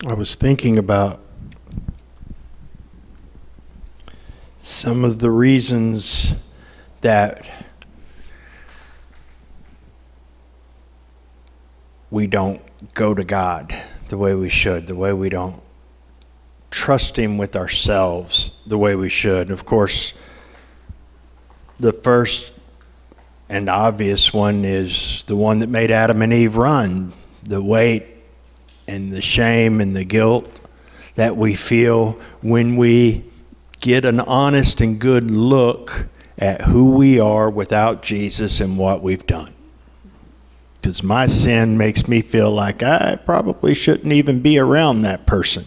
I was thinking about some of the reasons that we don't go to God the way we should, the way we don't trust Him with ourselves the way we should. Of course, the first and obvious one is the one that made Adam and Eve run, the weight and the shame and the guilt that we feel when we get an honest and good look at who we are without Jesus and what we've done. Because my sin makes me feel like I probably shouldn't even be around that person.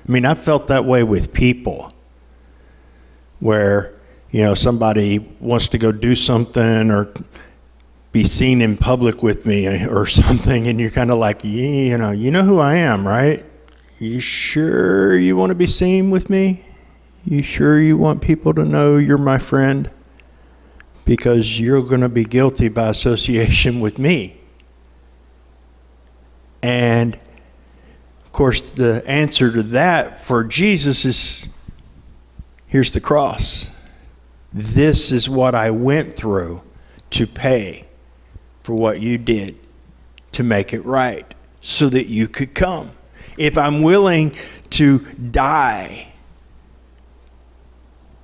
I mean, I felt that way with people where, somebody wants to go do something or be seen in public with me or something, and you're kind of like, you know who I am, right? You sure you want to be seen with me? You sure you want people to know you're my friend? Because you're going to be guilty by association with me. And of course, the answer to that for Jesus is, here's the cross. This is what I went through to pay for what you did to make it right so that you could come. If I'm willing to die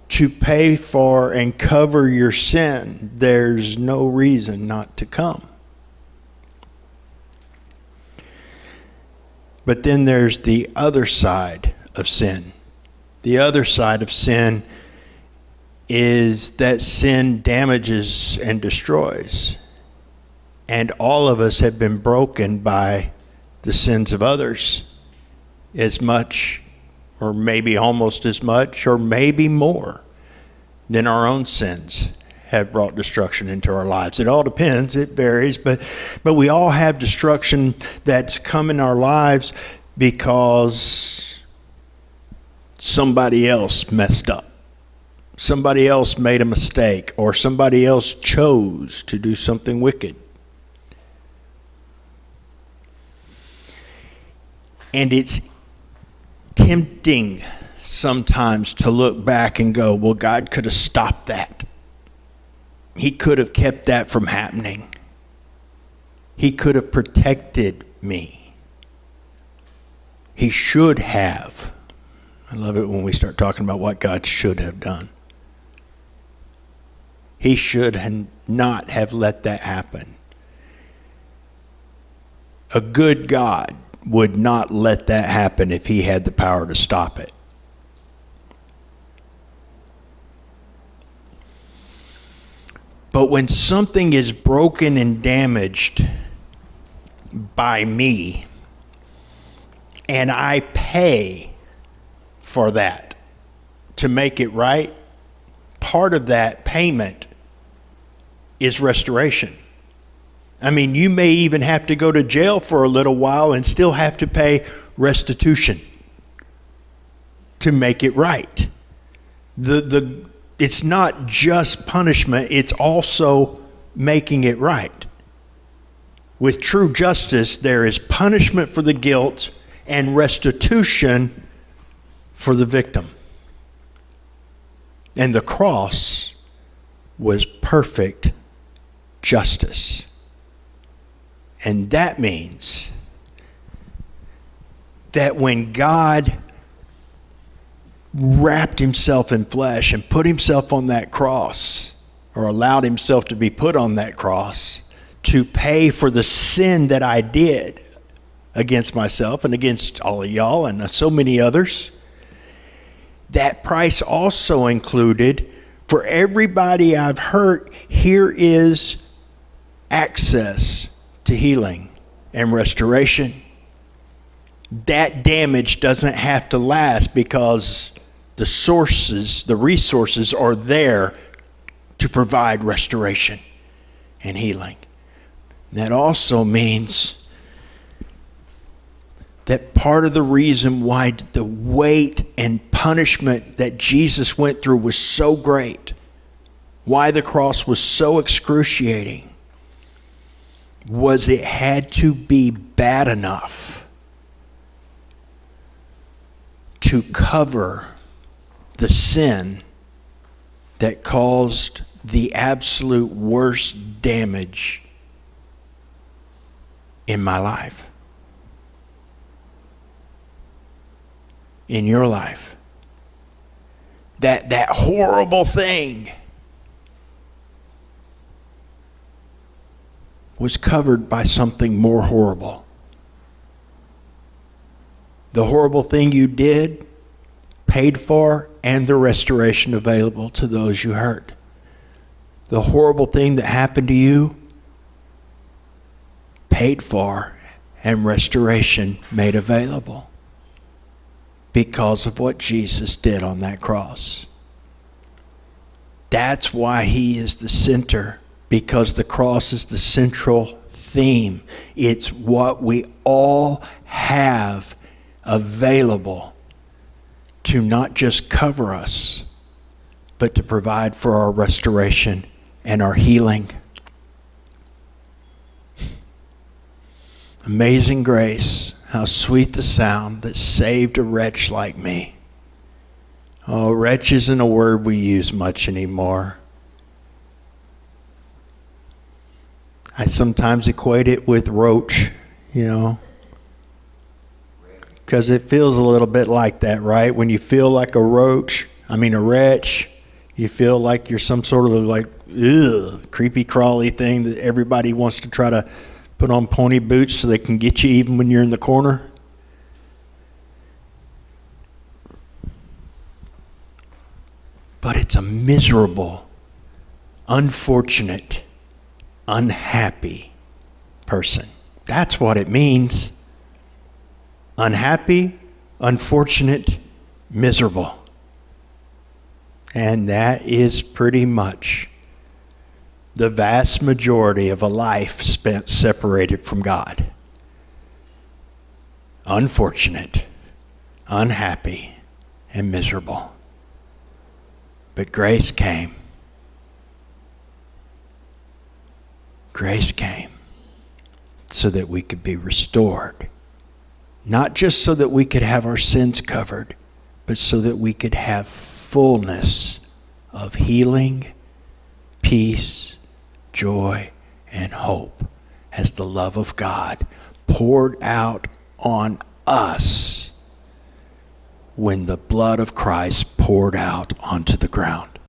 to pay for and cover your sin, there's no reason not to come. But then there's the other side of sin. The other side of sin is that sin damages and destroys. And all of us have been broken by the sins of others as much, or maybe almost as much, or maybe more than our own sins have brought destruction into our lives. It all depends, it varies, but we all have destruction that's come in our lives because somebody else messed up. Somebody else made a mistake, or somebody else chose to do something wicked. And it's tempting sometimes to look back and go, well, God could have stopped that. He could have kept that from happening. He could have protected me. He should have. I love it when we start talking about what God should have done. He should not have let that happen. A good God would not let that happen if He had the power to stop it. But when something is broken and damaged by me, and I pay for that to make it right, part of that payment is restoration. I mean, you may even have to go to jail for a little while and still have to pay restitution to make it right. It's not just punishment, it's also making it right. With true justice, there is punishment for the guilt and restitution for the victim. And the cross was perfect justice. And that means that when God wrapped Himself in flesh and put Himself on that cross, or allowed Himself to be put on that cross to pay for the sin that I did against myself and against all of y'all and so many others, that price also included, for everybody I've hurt, here is access to healing and restoration. That damage doesn't have to last because the resources are there to provide restoration and healing. That also means that part of the reason why the weight and punishment that Jesus went through was so great, why the cross was so excruciating, was it had to be bad enough to cover the sin that caused the absolute worst damage in my life, in your life. That horrible thing was covered by something more horrible. The horrible thing you did, paid for, and the restoration available to those you hurt. The horrible thing that happened to you, paid for, and restoration made available because of what Jesus did on that cross. That's why he is the center, because the cross is the central theme. It's what we all have available to not just cover us, but to provide for our restoration and our healing. Amazing grace, how sweet the sound that saved a wretch like me. Oh, wretch isn't a word we use much anymore. I sometimes equate it with roach, because it feels a little bit like that, right? When you feel like a wretch, you feel like you're some sort of creepy crawly thing that everybody wants to try to put on pony boots so they can get you even when you're in the corner. But it's a miserable, unfortunate, unhappy person. That's what it means. Unhappy, unfortunate, miserable. And that is pretty much the vast majority of a life spent separated from God. Unfortunate, unhappy, and miserable. But grace came. Grace came so that we could be restored. Not just so that we could have our sins covered, but so that we could have fullness of healing, peace, joy, and hope as the love of God poured out on us when the blood of Christ poured out onto the ground.